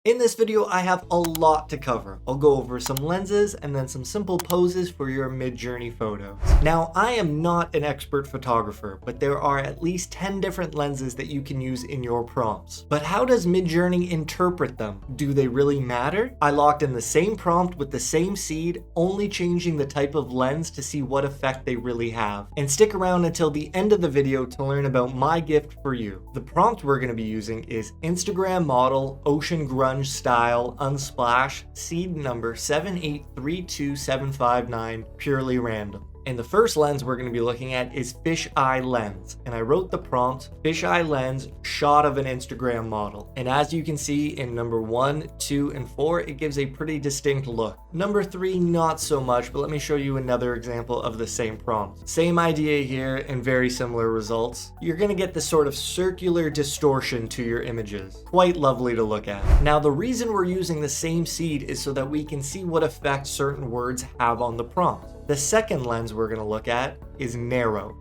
In this video, I have a lot to cover. I'll go over some lenses and then some simple poses for your Midjourney photos. Now, I am not an expert photographer, but there are at least 10 different lenses that you can use in your prompts. But how does Midjourney interpret them? Do they really matter? I locked in the same prompt with the same seed, only changing the type of lens to see what effect they really have. And stick around until the end of the video to learn about my gift for you. The prompt we're going to be using is Instagram model ocean grunge style unsplash seed number 7832759 purely random. And the first lens we're going to be looking at is fisheye lens. And I wrote the prompt, fisheye lens, shot of an Instagram model. And as you can see in number 1, 2, and 4, it gives a pretty distinct look. Number 3, not so much, but let me show you another example of the same prompt. Same idea here and very similar results. You're going to get this sort of circular distortion to your images. Quite lovely to look at. Now, the reason we're using the same seed is so that we can see what effect certain words have on the prompt. The second lens we're going to look at is narrow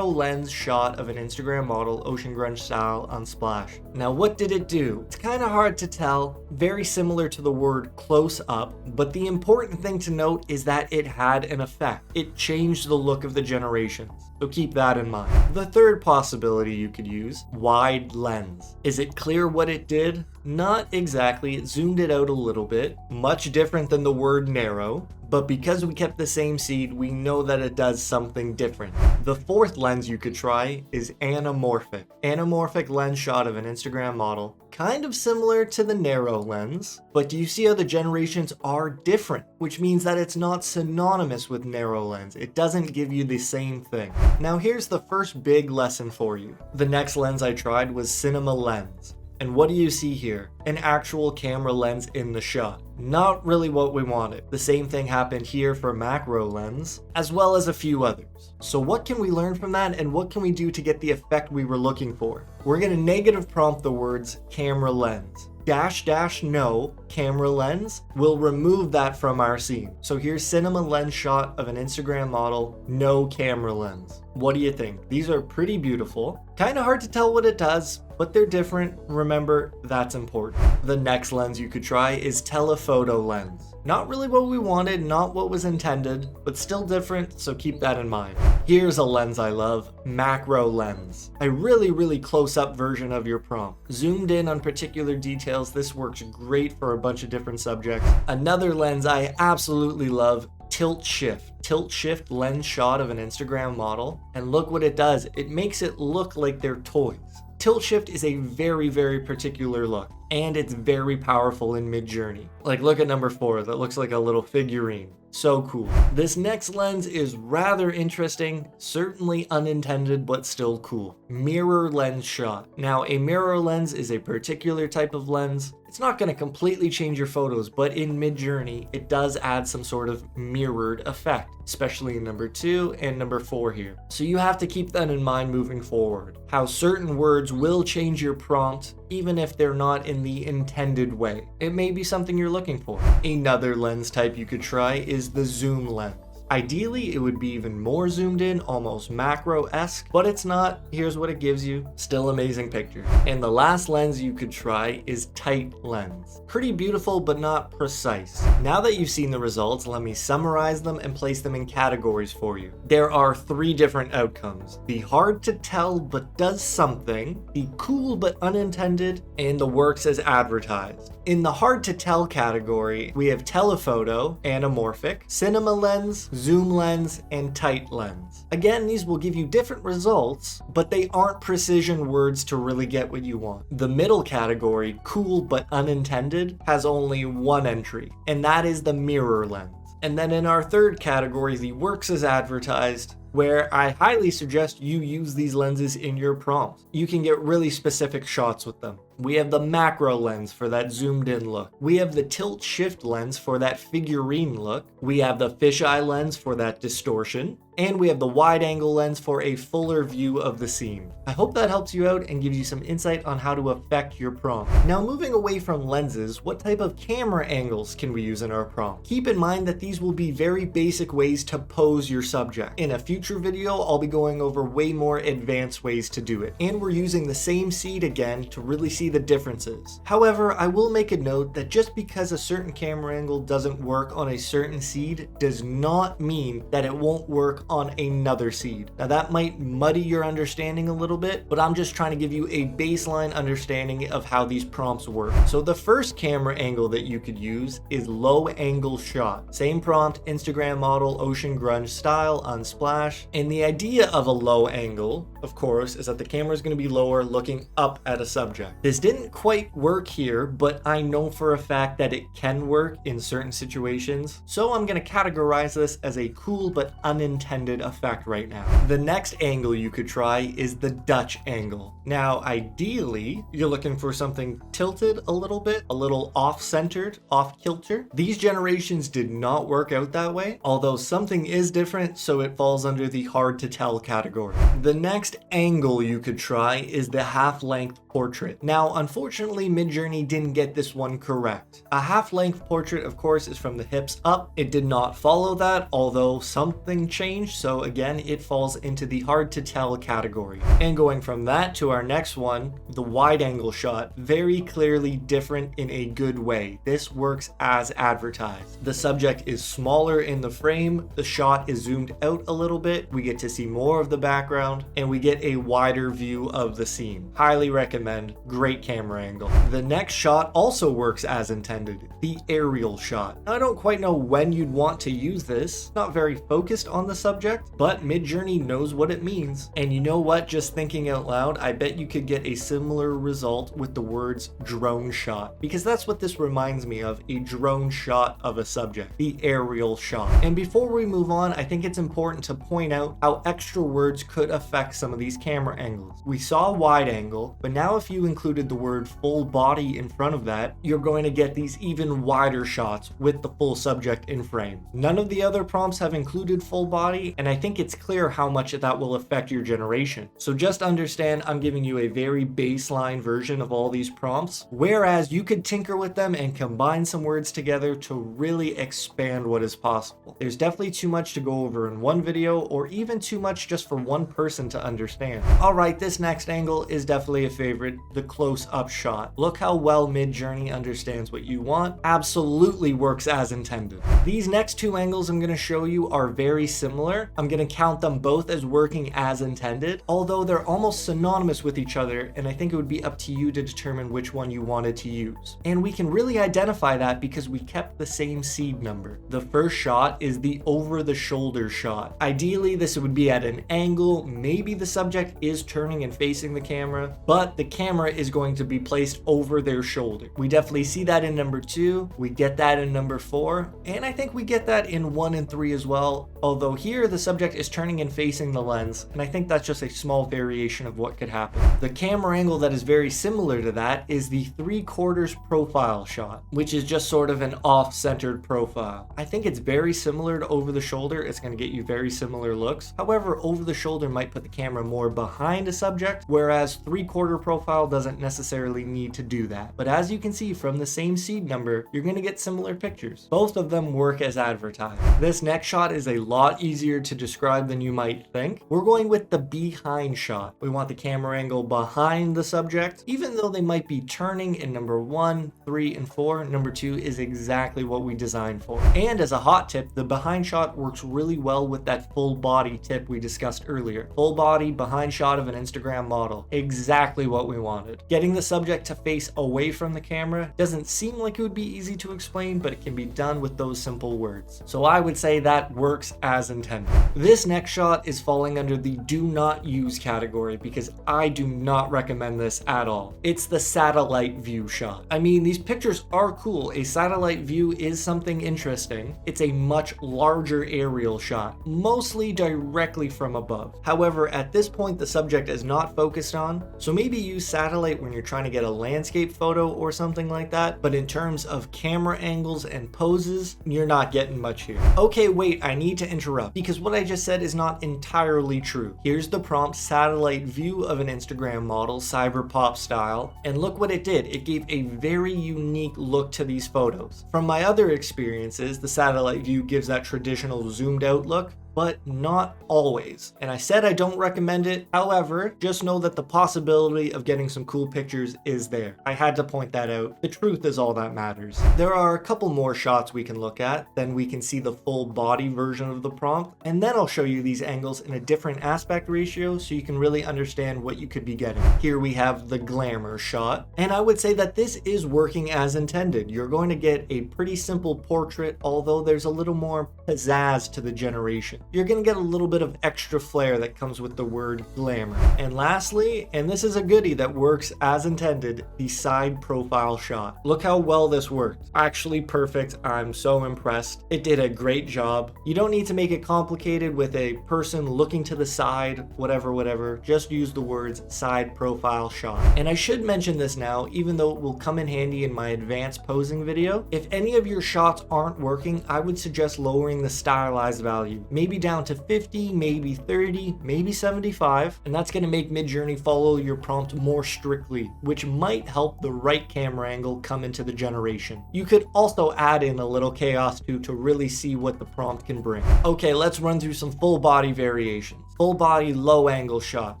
lens shot of an Instagram model ocean grunge style unsplash. Now, what did it do? It's kind of hard to tell, very similar to the word close up, but the important thing to note is that it had an effect. It changed the look of the generations, so keep that in mind. The third possibility you could use, wide lens. Is it clear what it did? Not exactly. It zoomed it out a little bit, much different than the word narrow. But because we kept the same seed, we know that it does something different. The fourth lens you could try is anamorphic. Anamorphic lens shot of an Instagram model. Kind of similar to the narrow lens, but do you see how the generations are different? Which means that it's not synonymous with narrow lens. It doesn't give you the same thing. Now here's the first big lesson for you. The next lens I tried was cinema lens. And what do you see here? An actual camera lens in the shot. Not really what we wanted. The same thing happened here for macro lens, as well as a few others. So what can we learn from that, and what can we do to get the effect we were looking for? We're going to negative prompt the words camera lens. --no camera lens will remove that from our scene. So here's cinema lens shot of an Instagram model, no camera lens. What do you think? These are pretty beautiful. Kind of hard to tell what it does, but they're different. Remember, that's important. The next lens you could try is telephoto lens. Not really what we wanted, not what was intended, but still different, so keep that in mind. Here's a lens I love, macro lens. A really close up version of your prompt. Zoomed in on particular details, this works great for a bunch of different subjects. Another lens I absolutely love, tilt shift. Tilt shift lens shot of an Instagram model, and look what it does. It makes it look like they're toys. Tilt shift is a very particular look, and it's very powerful in Midjourney. Like, look at number 4, that looks like a little figurine. So cool. This next lens is rather interesting, certainly unintended, but still cool. Mirror lens shot. Now, a mirror lens is a particular type of lens. It's not going to completely change your photos, but in Midjourney, it does add some sort of mirrored effect, especially in number 2 and number 4 here. So you have to keep that in mind moving forward. How certain words will change your prompt, even if they're not in the intended way. It may be something you're looking for. Another lens type you could try is the zoom lens. Ideally, it would be even more zoomed in, almost macro-esque, but it's not. Here's what it gives you. Still amazing picture. And the last lens you could try is tight lens. Pretty beautiful, but not precise. Now that you've seen the results, let me summarize them and place them in categories for you. There are 3 different outcomes. The hard to tell but does something, the cool but unintended, and the works as advertised. In the hard to tell category, we have telephoto, anamorphic, cinema lens, zoom lens, and tight lens. Again, these will give you different results, but they aren't precision words to really get what you want. The middle category, cool but unintended, has only 1 entry, and that is the mirror lens. And then in our third category, the works as advertised, where I highly suggest you use these lenses in your prompts. You can get really specific shots with them. We have the macro lens for that zoomed in look. We have the tilt shift lens for that figurine look. We have the fisheye lens for that distortion. And we have the wide angle lens for a fuller view of the scene. I hope that helps you out and gives you some insight on how to affect your prompt. Now, moving away from lenses, what type of camera angles can we use in our prompt? Keep in mind that these will be very basic ways to pose your subject. In a future video, I'll be going over way more advanced ways to do it. And we're using the same seed again to really see see the differences. However, I will make a note that just because a certain camera angle doesn't work on a certain seed does not mean that it won't work on another seed. Now that might muddy your understanding a little bit, but I'm just trying to give you a baseline understanding of how these prompts work. So the first camera angle that you could use is low angle shot. Same prompt, Instagram model, ocean grunge style, unsplash. And the idea of a low angle, of course, is that the camera is going to be lower looking up at a subject. This didn't quite work here, but I know for a fact that it can work in certain situations. So I'm going to categorize this as a cool but unintended effect right now. The next angle you could try is the Dutch angle. Now, ideally, you're looking for something tilted a little bit, a little off-centered, off-kilter. These generations did not work out that way, although something is different, so it falls under the hard to tell category. The next angle you could try is the half-length portrait. Now, unfortunately, Midjourney didn't get this one correct. A half-length portrait, of course, is from the hips up. It did not follow that, although something changed, so again, it falls into the hard to tell category. And going from that to our next one, the wide angle shot, very clearly different in a good way. This works as advertised. The subject is smaller in the frame, the shot is zoomed out a little bit, we get to see more of the background, and we get a wider view of the scene. Highly recommend, great camera angle. The next shot also works as intended, the aerial shot. I don't quite know when you'd want to use this, not very focused on the subject, but Midjourney knows what it means. And you know what, just thinking out loud, I bet you could get a similar result with the words drone shot, because that's what this reminds me of, a drone shot of a subject, the aerial shot. And before we move on, I think it's important to point out how extra words could affect some of these camera angles. We saw wide angle, but now if you included the word full body in front of that, you're going to get these even wider shots with the full subject in frame. None of the other prompts have included full body, and I think it's clear how much that will affect your generation. So just understand I'm giving you a very baseline version of all these prompts, whereas you could tinker with them and combine some words together to really expand what is possible. There's definitely too much to go over in one video, or even too much just for one person to understand. Alright, this next angle is definitely a favorite, the close-up shot. Look how well Midjourney understands what you want. Absolutely works as intended. These next two angles I'm going to show you are very similar. I'm going to count them both as working as intended, although they're almost synonymous with each other, and I think it would be up to you to determine which one you wanted to use. And we can really identify that because we kept the same seed number. The first shot is the over-the-shoulder shot. Ideally, this would be at an angle, maybe the subject is turning and facing the camera, but the camera is going to be placed over their shoulder. We definitely see that in number 2, we get that in number 4, and I think we get that in 1 and 3 as well, although here the subject is turning and facing the lens, and I think that's just a small variation of what could happen. The camera angle that is very similar to that is the 3/4 profile shot, which is just sort of an off-centered profile. I think it's very similar to over the shoulder. It's going to get you very similar looks. However, over the shoulder might put the camera more behind a subject, whereas 3/4 profile doesn't necessarily need to do that. But as you can see from the same seed number, you're going to get similar pictures. Both of them work as advertised. This next shot is a lot easier to describe than you might think. We're going with the behind shot. We want the camera angle behind the subject. Even though they might be turning in number 1, 3, and 4, number 2 is exactly what we designed for. And as a hot tip, the behind shot works really well with that full body tip we discussed earlier. Full body behind shot of an Instagram model. Exactly what we wanted. Getting the subject to face away from the camera doesn't seem like it would be easy to explain, but it can be done with those simple words. So I would say that works as intended. This next shot is falling under the do not use category because I do not recommend this at all. It's the satellite view shot. I mean, these pictures are cool. A satellite view is something interesting. It's a much larger aerial shot, mostly directly from above. However, at this point, the subject is not focused on, so maybe use satellite when you're trying to get a landscape photo or something like that, but in terms of camera angles and poses, you're not getting much here. Okay, wait, I need to interrupt because what I just said is not entirely true. Here's the prompt satellite view of an Instagram model, cyber pop style, and look what it did. It gave a very unique look to these photos. From my other experiences, the satellite view gives that traditional zoomed out look, but not always. And I said I don't recommend it. However, just know that the possibility of getting some cool pictures is there. I had to point that out. The truth is all that matters. There are a couple more shots we can look at. Then we can see the full body version of the prompt. And then I'll show you these angles in a different aspect ratio so you can really understand what you could be getting. Here we have the glamour shot. And I would say that this is working as intended. You're going to get a pretty simple portrait, although there's a little more pizzazz to the generation. You're going to get a little bit of extra flair that comes with the word glamour. And lastly, and this is a goodie that works as intended, the side profile shot. Look how well this worked. Actually perfect. I'm so impressed. It did a great job. You don't need to make it complicated with a person looking to the side, whatever. Just use the words side profile shot. And I should mention this now, even though it will come in handy in my advanced posing video. If any of your shots aren't working, I would suggest lowering the stylized value. Maybe down to 50, maybe 30, maybe 75. And that's going to make Midjourney follow your prompt more strictly, which might help the right camera angle come into the generation. You could also add in a little chaos too to really see what the prompt can bring. Okay, let's run through some full body variations. Full body low angle shot.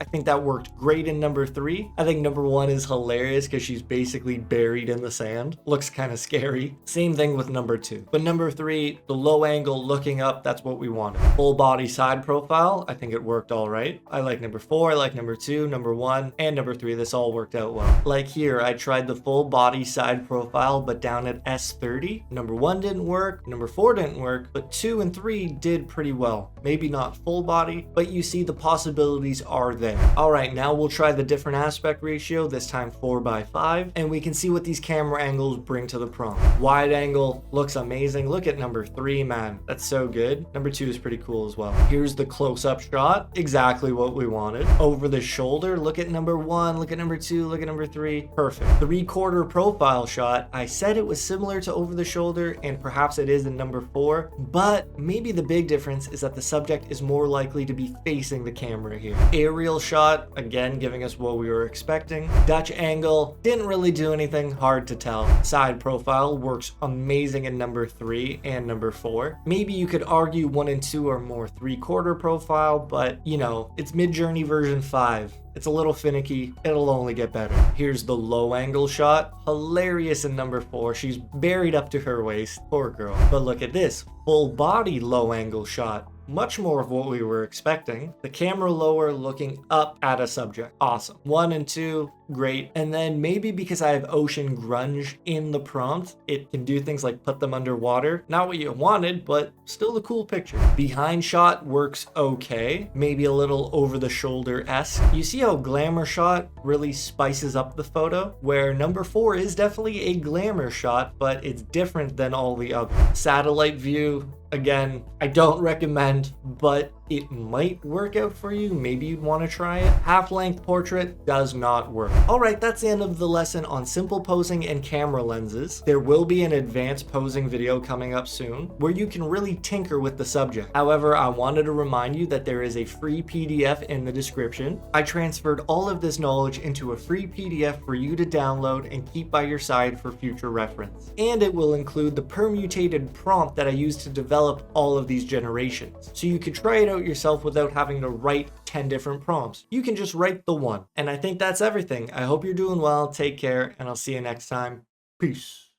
I think that worked great in number 3. I think number 1 is hilarious because she's basically buried in the sand. Looks kind of scary. Same thing with number 2. But number 3, the low angle looking up, that's what we wanted. Full body side profile, I think it worked all right. I like number 4, I like number 2, number 1, and number 3. This all worked out well. Like here, I tried the full body side profile, but down at S30. Number 1 didn't work, number 4 didn't work, but 2 and 3 did pretty well. Maybe not full body, but you see the possibilities are there. All right, now we'll try the different aspect ratio, this time 4:5, and we can see what these camera angles bring to the prompt. Wide angle looks amazing. Look at number 3, man. That's so good. Number 2 is pretty cool as well. Here's the close-up shot. Exactly what we wanted. Over the shoulder, look at number 1, look at number 2, look at number 3. Perfect. 3/4 profile shot. I said it was similar to over the shoulder, and perhaps it is in number 4, but maybe the big difference is that the subject is more likely to be facing the camera here. Aerial shot, again giving us what we were expecting. Dutch angle, didn't really do anything, hard to tell. Side profile works amazing in number 3 and number 4. Maybe you could argue 1 and 2 are more 3/4 profile, but you know, it's Midjourney version 5. It's a little finicky, it'll only get better. Here's the low angle shot. Hilarious in number 4. She's buried up to her waist. Poor girl. But look at this. Full body low angle shot. Much more of what we were expecting. The camera lower looking up at a subject. Awesome. 1 and 2, great. And then maybe because I have ocean grunge in the prompt, it can do things like put them underwater. Not what you wanted, but still a cool picture. Behind shot works okay. Maybe a little over the shoulder-esque. You see how glamour shot really spices up the photo? Where number 4 is definitely a glamour shot, but it's different than all the others. Satellite view, again, I don't recommend, but it might work out for you. Maybe you'd want to try it. Half-length portrait does not work. All right, that's the end of the lesson on simple posing and camera lenses. There will be an advanced posing video coming up soon where you can really tinker with the subject. However, I wanted to remind you that there is a free PDF in the description. I transferred all of this knowledge into a free PDF for you to download and keep by your side for future reference. And it will include the permutated prompt that I used to develop all of these generations. So you could try it out yourself without having to write 10 different prompts. You can just write the one. And I think that's everything. I hope you're doing well. Take care, and I'll see you next time. Peace.